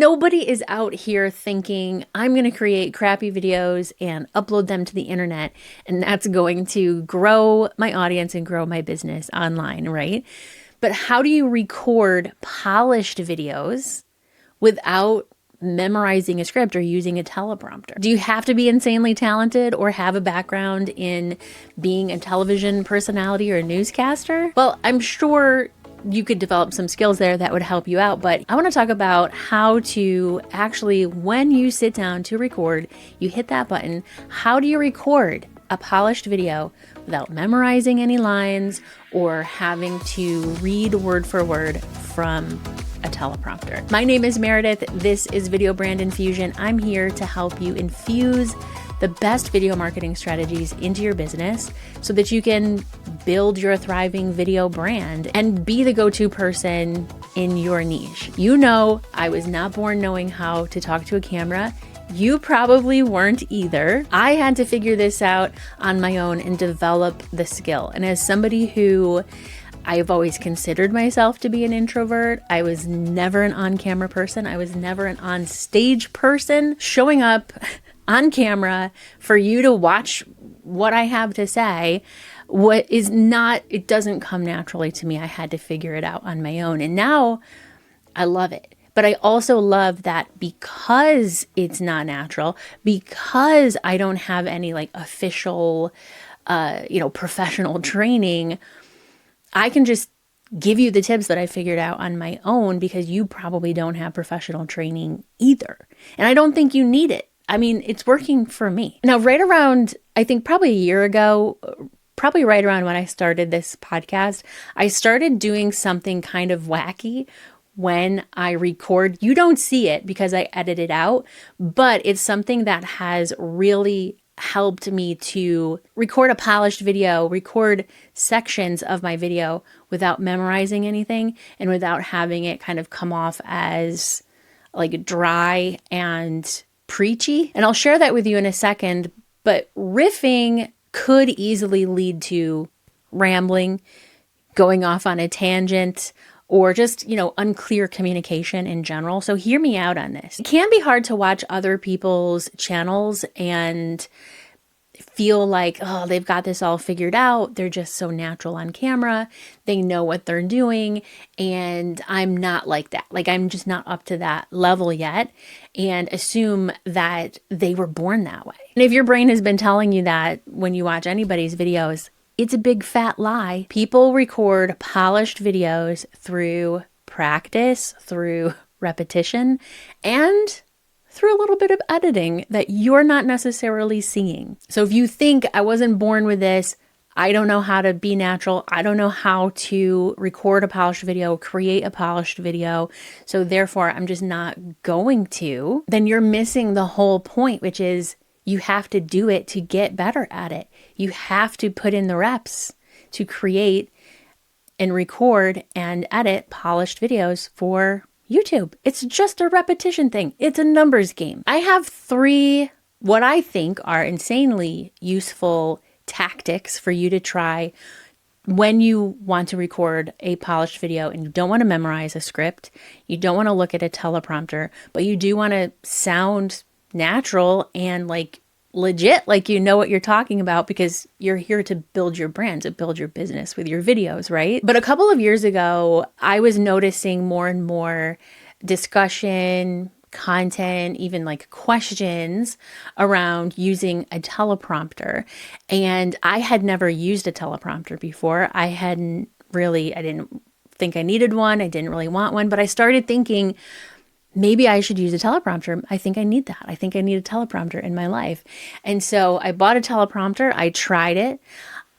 nobody is out here thinking, I'm going to create crappy videos and upload them to the internet, and that's going to grow my audience and grow my business online, right? But how do you record polished videos without memorizing a script or using a teleprompter? Do you have to be insanely talented or have a background in being a television personality or a newscaster? Well, I'm sure you could develop some skills there that would help you out, but I want to talk about how to actually, when you sit down to record, you hit that button. How do you record a polished video without memorizing any lines or having to read word for word from a teleprompter? My name is Meredith. This is Video Brand Infusion. I'm here to help you infuse the best video marketing strategies into your business so that you can build your thriving video brand and be the go-to person in your niche. You know, I was not born knowing how to talk to a camera. You probably weren't either. I had to figure this out on my own and develop the skill. And as somebody who I've always considered myself to be an introvert, I was never an on-camera person. I was never an on-stage person. Showing up on camera for you to watch what I have to say, it doesn't come naturally to me. I had to figure it out on my own. And now I love it. But I also love that because it's not natural, because I don't have any like official, professional training, I can just give you the tips that I figured out on my own because you probably don't have professional training either. And I don't think you need it. I mean, it's working for me. Now, right around, I think probably a year ago, probably right around when I started this podcast, I started doing something kind of wacky when I record. You don't see it because I edit it out, but it's something that has really helped me to record a polished video, record sections of my video without memorizing anything and without having it kind of come off as like dry and preachy. And I'll share that with you in a second, but riffing could easily lead to rambling, going off on a tangent, or just, unclear communication in general. So hear me out on this. It can be hard to watch other people's channels and feel like, oh, they've got this all figured out. They're just so natural on camera. They know what they're doing. And I'm not like that. Like, I'm just not up to that level yet, and assume that they were born that way. And if your brain has been telling you that when you watch anybody's videos, it's a big fat lie. People record polished videos through practice, through repetition, and through a little bit of editing that you're not necessarily seeing. So if you think I wasn't born with this, I don't know how to be natural, I don't know how to record a polished video, create a polished video, so therefore I'm just not going to, then you're missing the whole point, which is you have to do it to get better at it. You have to put in the reps to create and record and edit polished videos for YouTube. It's just a repetition thing. It's a numbers game. I have 3 what I think are insanely useful tactics for you to try when you want to record a polished video and you don't want to memorize a script, you don't want to look at a teleprompter, but you do want to sound natural and like legit, like you know what you're talking about because you're here to build your brand, to build your business with your videos, right? But a couple of years ago, I was noticing more and more discussion, content, even like questions around using a teleprompter. And I had never used a teleprompter before. I didn't think I needed one. I didn't really want one, but I started thinking, maybe I should use a teleprompter. I think I need that. I think I need a teleprompter in my life. And so I bought a teleprompter. I tried it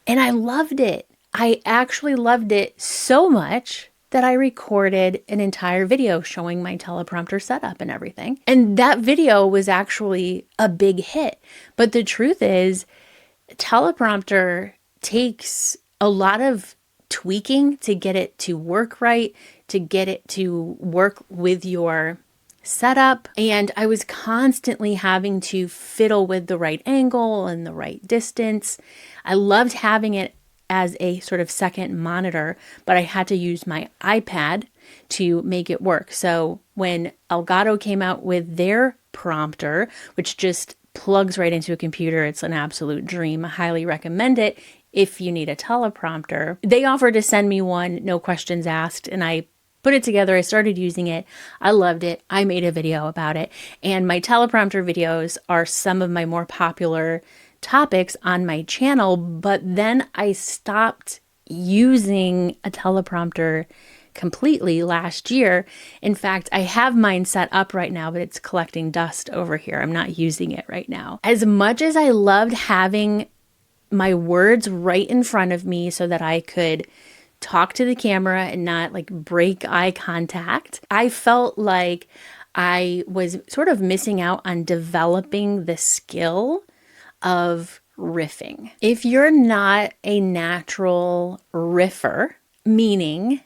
and I loved it. I actually loved it so much that I recorded an entire video showing my teleprompter setup and everything. And that video was actually a big hit. But the truth is, teleprompter takes a lot of tweaking to get it to work right, to get it to work with your setup. And I was constantly having to fiddle with the right angle and the right distance. I loved having it as a sort of second monitor, but I had to use my iPad to make it work. So when Elgato came out with their prompter, which just plugs right into a computer, it's an absolute dream. I highly recommend it if you need a teleprompter. They offered to send me one, no questions asked, and I put it together. I started using it. I loved it. I made a video about it. And my teleprompter videos are some of my more popular topics on my channel, but then I stopped using a teleprompter completely last year. In fact, I have mine set up right now, but it's collecting dust over here. I'm not using it right now. As much as I loved having my words right in front of me so that I could talk to the camera and not like break eye contact, I felt like I was sort of missing out on developing the skill of riffing. If you're not a natural riffer, meaning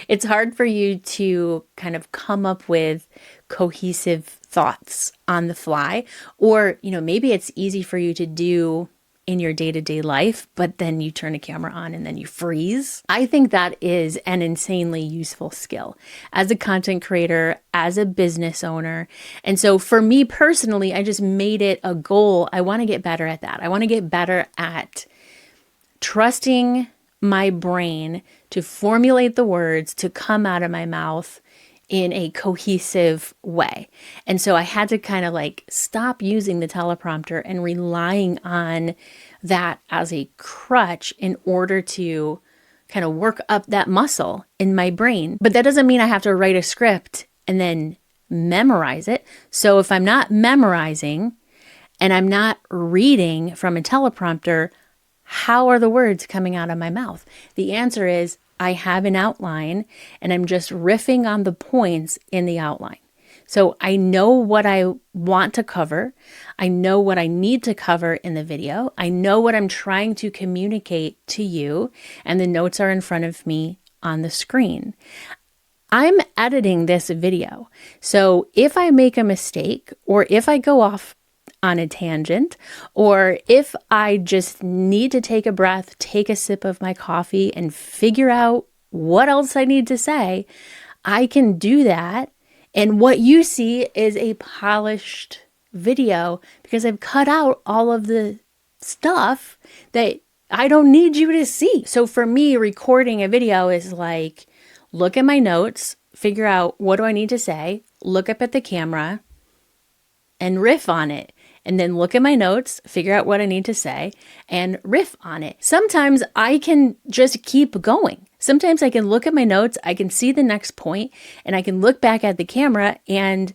it's hard for you to kind of come up with cohesive thoughts on the fly, or, maybe it's easy for you to do in your day-to-day life, but then you turn a camera on and then you freeze. I think that is an insanely useful skill as a content creator, as a business owner. And so for me personally, I just made it a goal. I want to get better at that. I want to get better at trusting my brain to formulate the words to come out of my mouth in a cohesive way. And so I had to kind of like stop using the teleprompter and relying on that as a crutch in order to kind of work up that muscle in my brain. But that doesn't mean I have to write a script and then memorize it. So if I'm not memorizing and I'm not reading from a teleprompter, how are the words coming out of my mouth? The answer is I have an outline and I'm just riffing on the points in the outline. So I know what I want to cover. I know what I need to cover in the video. I know what I'm trying to communicate to you, and the notes are in front of me on the screen. I'm editing this video. So if I make a mistake, or if I go off on a tangent, or if I just need to take a breath, take a sip of my coffee and figure out what else I need to say, I can do that. And what you see is a polished video because I've cut out all of the stuff that I don't need you to see. So for me, recording a video is like, look at my notes, figure out what do I need to say, look up at the camera and riff on it. And then look at my notes, figure out what I need to say, and riff on it. Sometimes I can just keep going. Sometimes I can look at my notes, I can see the next point, and I can look back at the camera and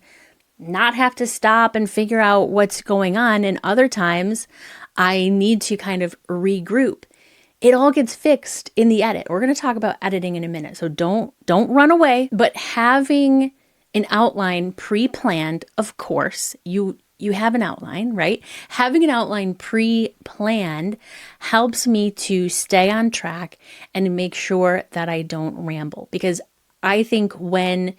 not have to stop and figure out what's going on. And other times I need to kind of regroup. It all gets fixed in the edit. We're going to talk about editing in a minute, so don't run away. But having an outline pre-planned, of course, you have an outline, right? Having an outline pre-planned helps me to stay on track and make sure that I don't ramble. Because I think when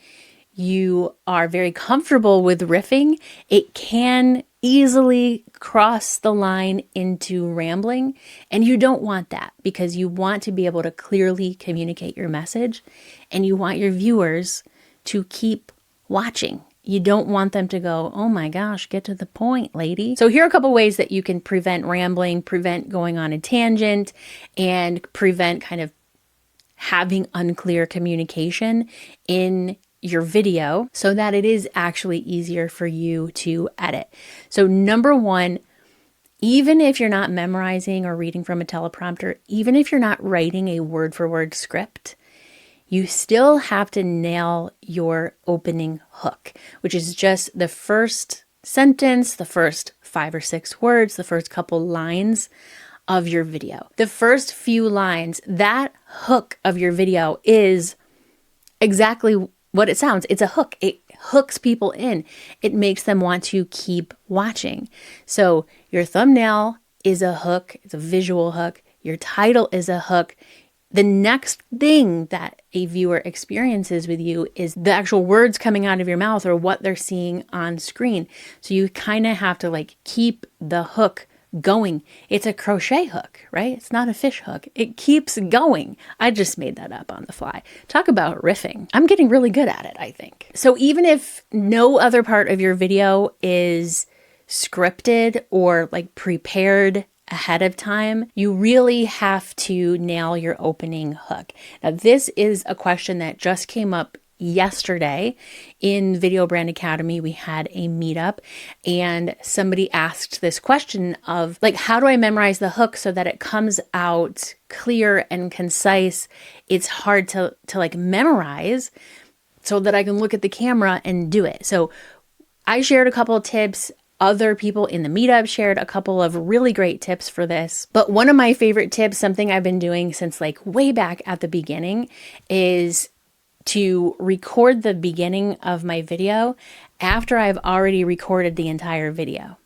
you are very comfortable with riffing, it can easily cross the line into rambling. And you don't want that because you want to be able to clearly communicate your message and you want your viewers to keep watching. You don't want them to go, oh my gosh, get to the point, lady. So here are a couple ways that you can prevent rambling, prevent going on a tangent, and prevent kind of having unclear communication in your video so that it is actually easier for you to edit. So number one, even if you're not memorizing or reading from a teleprompter, even if you're not writing a word-for-word script, you still have to nail your opening hook, which is just the first sentence, the first 5 or 6 words, the first couple lines of your video. The first few lines, that hook of your video is exactly what it sounds. It's a hook. It hooks people in. It makes them want to keep watching. So your thumbnail is a hook. It's a visual hook. Your title is a hook. The next thing that a viewer experiences with you is the actual words coming out of your mouth or what they're seeing on screen. So you kind of have to like keep the hook going. It's a crochet hook, right? It's not a fish hook. It keeps going. I just made that up on the fly. Talk about riffing. I'm getting really good at it, I think. So even if no other part of your video is scripted or like prepared ahead of time, you really have to nail your opening hook. Now, this is a question that just came up yesterday in Video Brand Academy. We had a meetup and somebody asked this question of like, how do I memorize the hook so that it comes out clear and concise? It's hard to like memorize so that I can look at the camera and do it. So I shared a couple of tips. Other people in the meetup shared a couple of really great tips for this. But one of my favorite tips, something I've been doing since like way back at the beginning, is to record the beginning of my video after I've already recorded the entire video.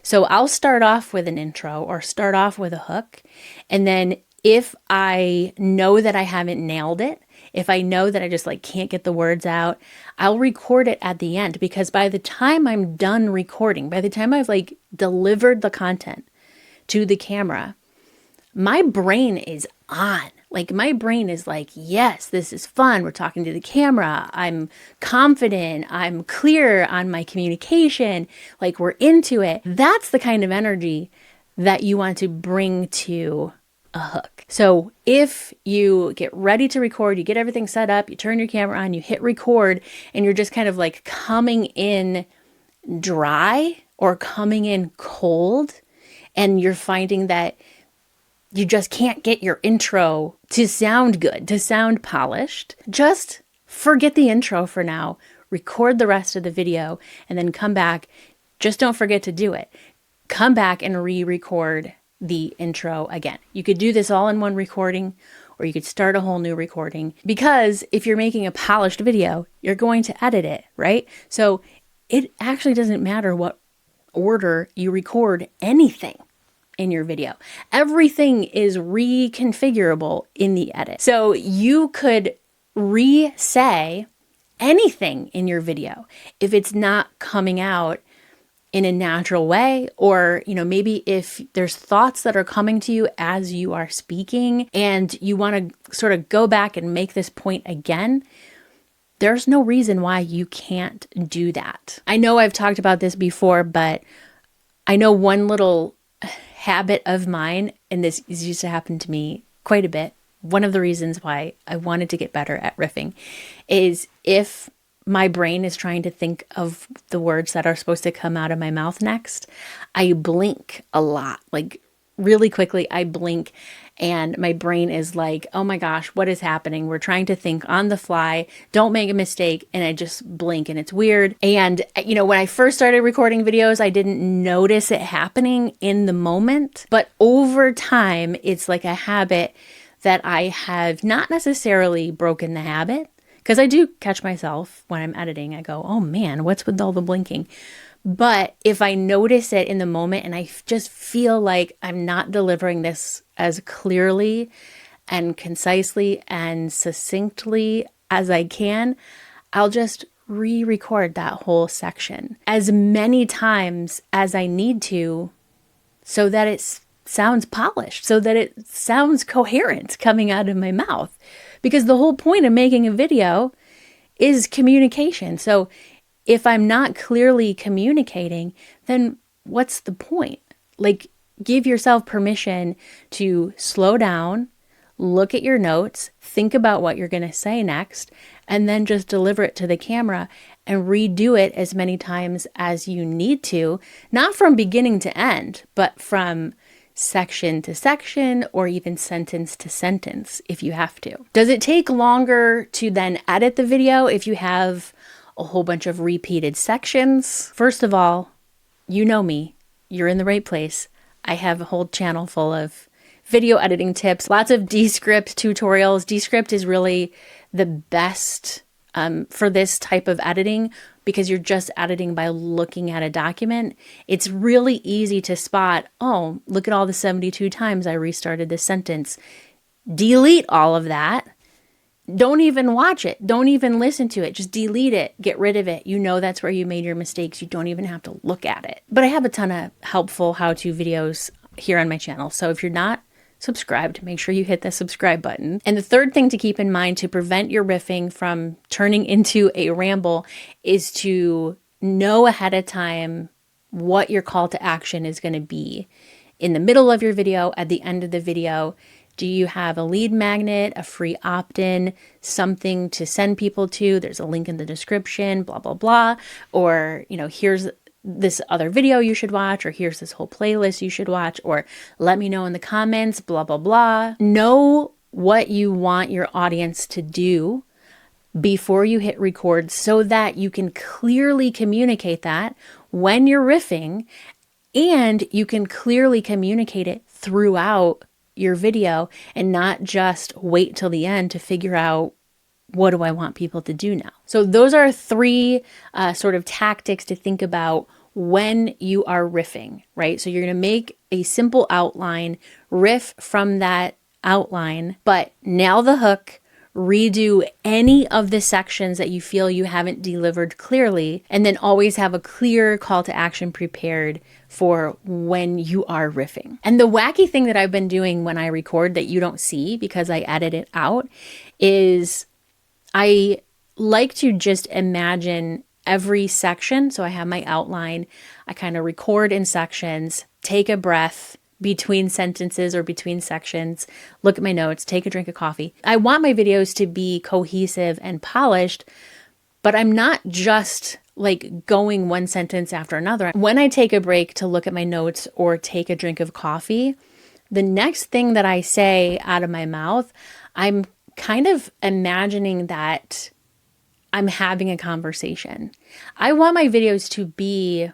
So I'll start off with an intro or start off with a hook. And then if I know that I haven't nailed it, if I know that I just like can't get the words out, I'll record it at the end, because by the time I'm done recording, by the time I've like delivered the content to the camera, my brain is on. Like my brain is like, yes, this is fun. We're talking to the camera. I'm confident. I'm clear on my communication. Like we're into it. That's the kind of energy that you want to bring to a hook. So if you get ready to record, you get everything set up, you turn your camera on, you hit record, and you're just kind of like coming in dry or coming in cold, and you're finding that you just can't get your intro to sound good, to sound polished, just forget the intro for now, record the rest of the video, and then come back. Just don't forget to do it. Come back and re-record the intro again. You could do this all in one recording, or you could start a whole new recording, because if you're making a polished video, you're going to edit it, right? So it actually doesn't matter what order you record anything in your video. Everything is reconfigurable in the edit. So you could re-say anything in your video if it's not coming out in a natural way, or, you know, maybe if there's thoughts that are coming to you as you are speaking and you want to sort of go back and make this point again, there's no reason why you can't do that. I know I've talked about this before, but I know one little habit of mine, and this used to happen to me quite a bit. One of the reasons why I wanted to get better at riffing is if my brain is trying to think of the words that are supposed to come out of my mouth next, I blink a lot, like really quickly. I blink and my brain is like, oh my gosh, what is happening? We're trying to think on the fly. Don't make a mistake. And I just blink, and it's weird. And, you know, when I first started recording videos, I didn't notice it happening in the moment. But over time, it's like a habit that I have not necessarily broken the habit. Because I do catch myself when I'm editing. I go, oh man, what's with all the blinking? But if I notice it in the moment and I just feel like I'm not delivering this as clearly and concisely and succinctly as I can, I'll just re-record that whole section as many times as I need to, so that it sounds polished, so that it sounds coherent coming out of my mouth. Because the whole point of making a video is communication. So if I'm not clearly communicating, then what's the point? Like, give yourself permission to slow down, look at your notes, think about what you're going to say next, and then just deliver it to the camera and redo it as many times as you need to, not from beginning to end, but from section to section, or even sentence to sentence if you have to. Does it take longer to then edit the video if you have a whole bunch of repeated sections? First of all, you know me, you're in the right place. I have a whole channel full of video editing tips, lots of Descript tutorials. Descript is really the best for this type of editing, because you're just editing by looking at a document. It's really easy to spot, oh, look at all the 72 times I restarted this sentence. Delete all of that. don't even watch it. Don't even listen to it. Just delete it. Get rid of it. You know that's where you made your mistakes. You don't even have to look at it. But I have a ton of helpful how-to videos here on my channel. So if you're not subscribed, make sure you hit the subscribe button. And the third thing to keep in mind to prevent your riffing from turning into a ramble is to know ahead of time what your call to action is going to be. In the middle of your video, at the end of the video, do you have a lead magnet, a free opt-in, something to send people to? There's a link in the description, blah, blah, blah. Or, here's this other video you should watch, or here's this whole playlist you should watch, or let me know in the comments, blah, blah, blah. Know what you want your audience to do before you hit record so that you can clearly communicate that when you're riffing, and you can clearly communicate it throughout your video and not just wait till the end to figure out what do I want people to do now. So those are three sort of tactics to think about when you are riffing, right? So you're going to make a simple outline, riff from that outline, but nail the hook, redo any of the sections that you feel you haven't delivered clearly, and then always have a clear call to action prepared for when you are riffing. And the wacky thing that I've been doing when I record that you don't see because I edit it out is I like to just imagine every section. So I have my outline, I kind of record in sections, take a breath between sentences or between sections, look at my notes, take a drink of coffee. I want my videos to be cohesive and polished, but I'm not just like going one sentence after another. When I take a break to look at my notes or take a drink of coffee, the next thing that I say out of my mouth, I'm kind of imagining that I'm having a conversation. I want my videos to be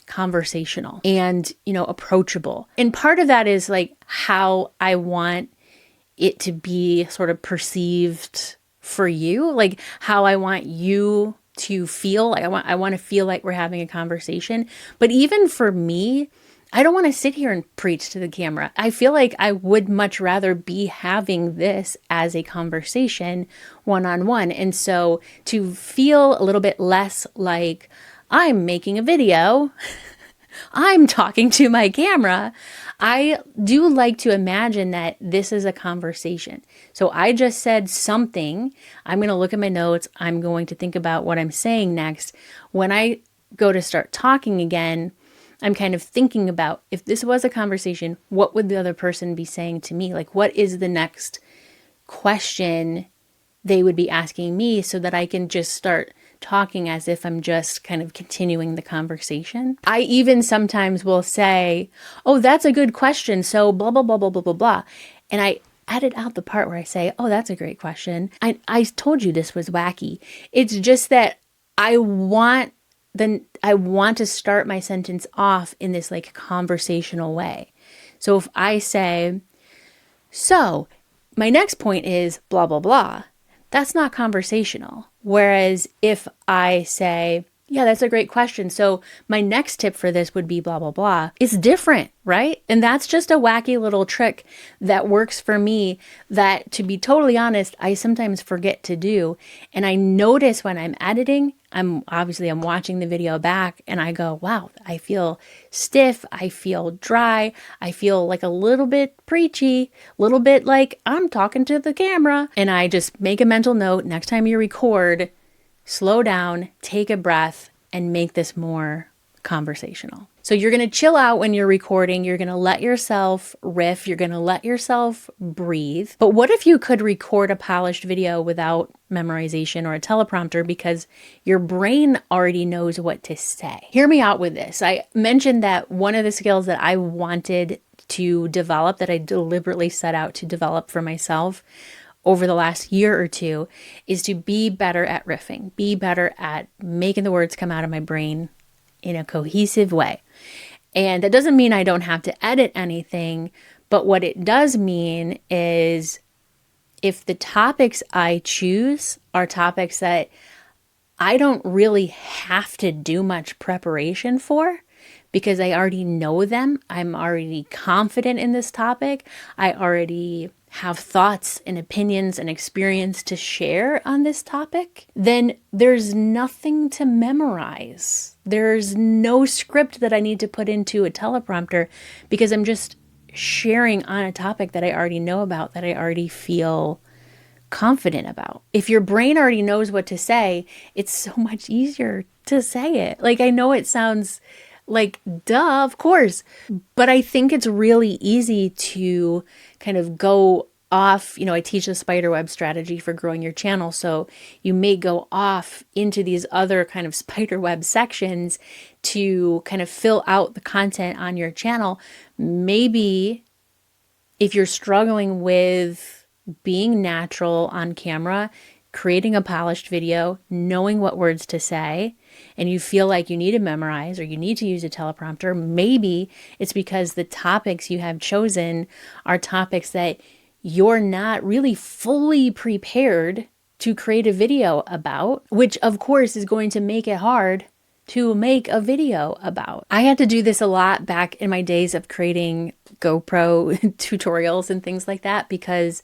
conversational and, approachable. And part of that is like how I want it to be sort of perceived for you, like how I want you to feel. Like I want to feel like we're having a conversation. But even for me, I don't want to sit here and preach to the camera. I feel like I would much rather be having this as a conversation one-on-one. And so to feel a little bit less like I'm making a video, I'm talking to my camera, I do like to imagine that this is a conversation. So I just said something. I'm going to look at my notes. I'm going to think about what I'm saying next. When I go to start talking again, I'm kind of thinking about, if this was a conversation, what would the other person be saying to me? Like, what is the next question they would be asking me so that I can just start talking as if I'm just kind of continuing the conversation. I even sometimes will say, oh, that's a good question. So blah, blah, blah, blah, blah, blah, blah. And I edit out the part where I say, oh, that's a great question. I told you this was wacky. It's just that I want to start my sentence off in this like conversational way. So if I say, so my next point is blah, blah, blah, that's not conversational. Whereas if I say, yeah, that's a great question. So my next tip for this would be blah, blah, blah. It's different, right? And that's just a wacky little trick that works for me that, to be totally honest, I sometimes forget to do. And I notice when I'm editing, I'm watching the video back and I go, wow, I feel stiff. I feel dry. I feel like a little bit preachy, a little bit like I'm talking to the camera. And I just make a mental note. Next time you record, slow down, take a breath, and make this more conversational. So you're going to chill out when you're recording. You're going to let yourself riff. You're going to let yourself breathe. But what if you could record a polished video without memorization or a teleprompter because your brain already knows what to say? Hear me out with this. I mentioned that one of the skills that I wanted to develop, that I deliberately set out to develop for myself over the last year or two, is to be better at riffing, be better at making the words come out of my brain in a cohesive way. And that doesn't mean I don't have to edit anything, but what it does mean is if the topics I choose are topics that I don't really have to do much preparation for, because I already know them, I'm already confident in this topic, I already have thoughts and opinions and experience to share on this topic, then there's nothing to memorize. There's no script that I need to put into a teleprompter because I'm just sharing on a topic that I already know about, that I already feel confident about. If your brain already knows what to say, it's so much easier to say it. Like, I know it sounds like, duh, of course, but I think it's really easy to kind of go off. I teach the spiderweb strategy for growing your channel. So you may go off into these other kind of spiderweb sections to kind of fill out the content on your channel. Maybe if you're struggling with being natural on camera, creating a polished video, knowing what words to say, and you feel like you need to memorize or you need to use a teleprompter, maybe it's because the topics you have chosen are topics that you're not really fully prepared to create a video about, which of course is going to make it hard to make a video about. I had to do this a lot back in my days of creating GoPro tutorials and things like that, because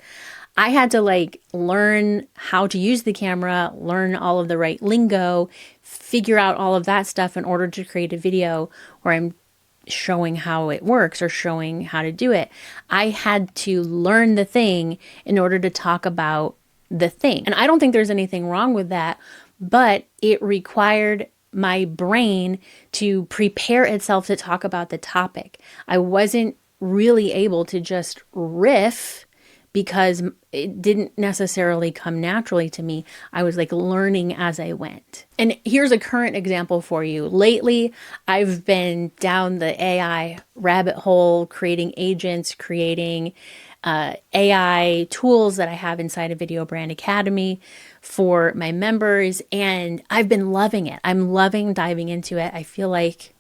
I had to learn how to use the camera, learn all of the right lingo, figure out all of that stuff in order to create a video where I'm showing how it works or showing how to do it. I had to learn the thing in order to talk about the thing. And I don't think there's anything wrong with that, but it required my brain to prepare itself to talk about the topic. I wasn't really able to just riff because it didn't necessarily come naturally to me. I was learning as I went. And here's a current example for you. Lately, I've been down the AI rabbit hole, creating agents, creating AI tools that I have inside of Video Brand Academy for my members, and I've been loving it. I'm loving diving into it. I feel like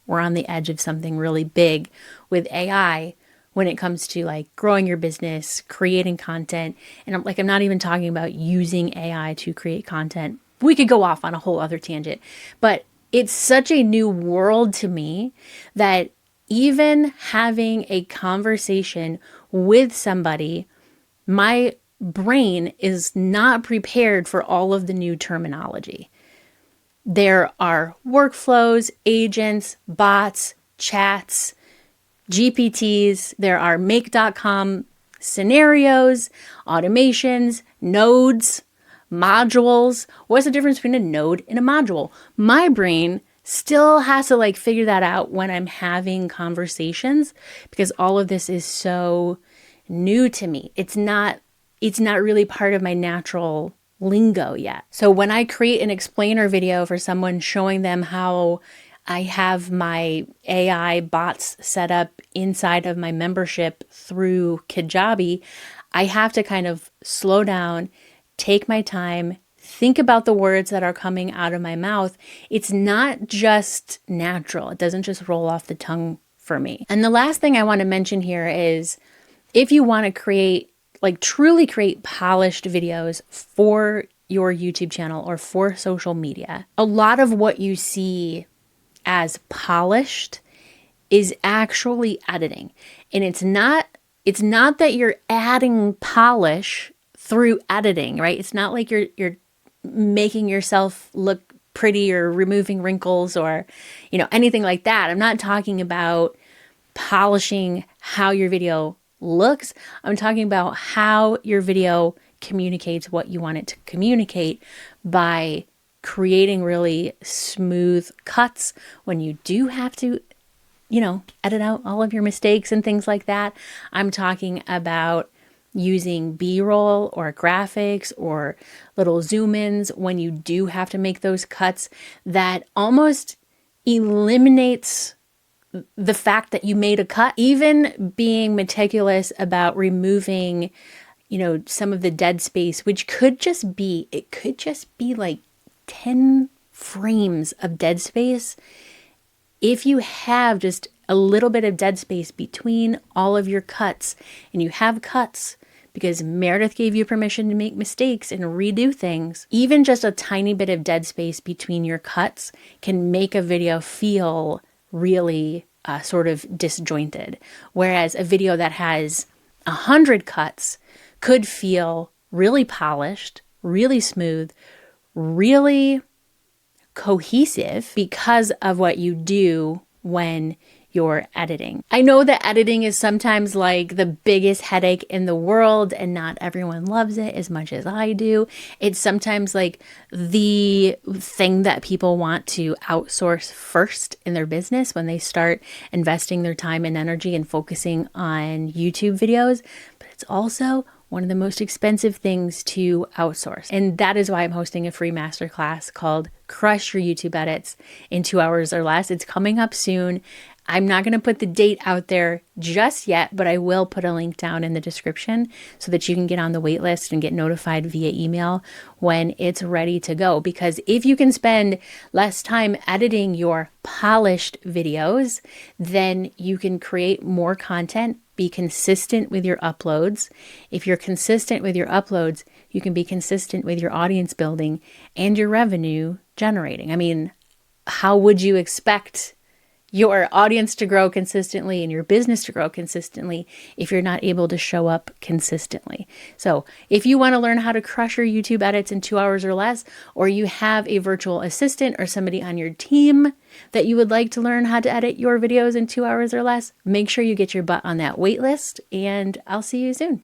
we're on the edge of something really big with AI when it comes to growing your business, creating content. And I'm not even talking about using AI to create content. We could go off on a whole other tangent, but it's such a new world to me that even having a conversation with somebody, my brain is not prepared for all of the new terminology. There are workflows, agents, bots, chats, GPTs, there are make.com scenarios, automations, nodes, modules. What's the difference between a node and a module? My brain still has to figure that out when I'm having conversations, because all of this is so new to me. It's not really part of my natural lingo yet. So when I create an explainer video for someone, showing them how I have my AI bots set up inside of my membership through Kajabi, I have to kind of slow down, take my time, think about the words that are coming out of my mouth. It's not just natural. It doesn't just roll off the tongue for me. And the last thing I want to mention here is, if you want to create, truly create polished videos for your YouTube channel or for social media, a lot of what you see as polished is actually editing. And it's not that you're adding polish through editing, right? It's not like you're making yourself look pretty or removing wrinkles or, anything like that. I'm not talking about polishing how your video looks. I'm talking about how your video communicates what you want it to communicate by creating really smooth cuts when you do have to, edit out all of your mistakes and things like that. I'm talking about using B-roll or graphics or little zoom-ins when you do have to make those cuts that almost eliminates the fact that you made a cut. Even being meticulous about removing, some of the dead space, which could just be 10 frames of dead space. If you have just a little bit of dead space between all of your cuts, and you have cuts because Meredith gave you permission to make mistakes and redo things, even just a tiny bit of dead space between your cuts can make a video feel really sort of disjointed. Whereas a video that has 100 cuts could feel really polished, really smooth, really cohesive because of what you do when you're editing. I know that editing is sometimes like the biggest headache in the world and not everyone loves it as much as I do. It's sometimes like the thing that people want to outsource first in their business when they start investing their time and energy and focusing on YouTube videos. But it's also one of the most expensive things to outsource. And that is why I'm hosting a free masterclass called Crush Your YouTube Edits in 2 hours or less. It's coming up soon. I'm not going to put the date out there just yet, but I will put a link down in the description so that you can get on the wait list and get notified via email when it's ready to go. Because if you can spend less time editing your polished videos, then you can create more content, be consistent with your uploads. If you're consistent with your uploads, you can be consistent with your audience building and your revenue generating. I mean, how would you expect your audience to grow consistently and your business to grow consistently if you're not able to show up consistently? So if you want to learn how to crush your YouTube edits in 2 hours or less, or you have a virtual assistant or somebody on your team that you would like to learn how to edit your videos in 2 hours or less, make sure you get your butt on that wait list, and I'll see you soon.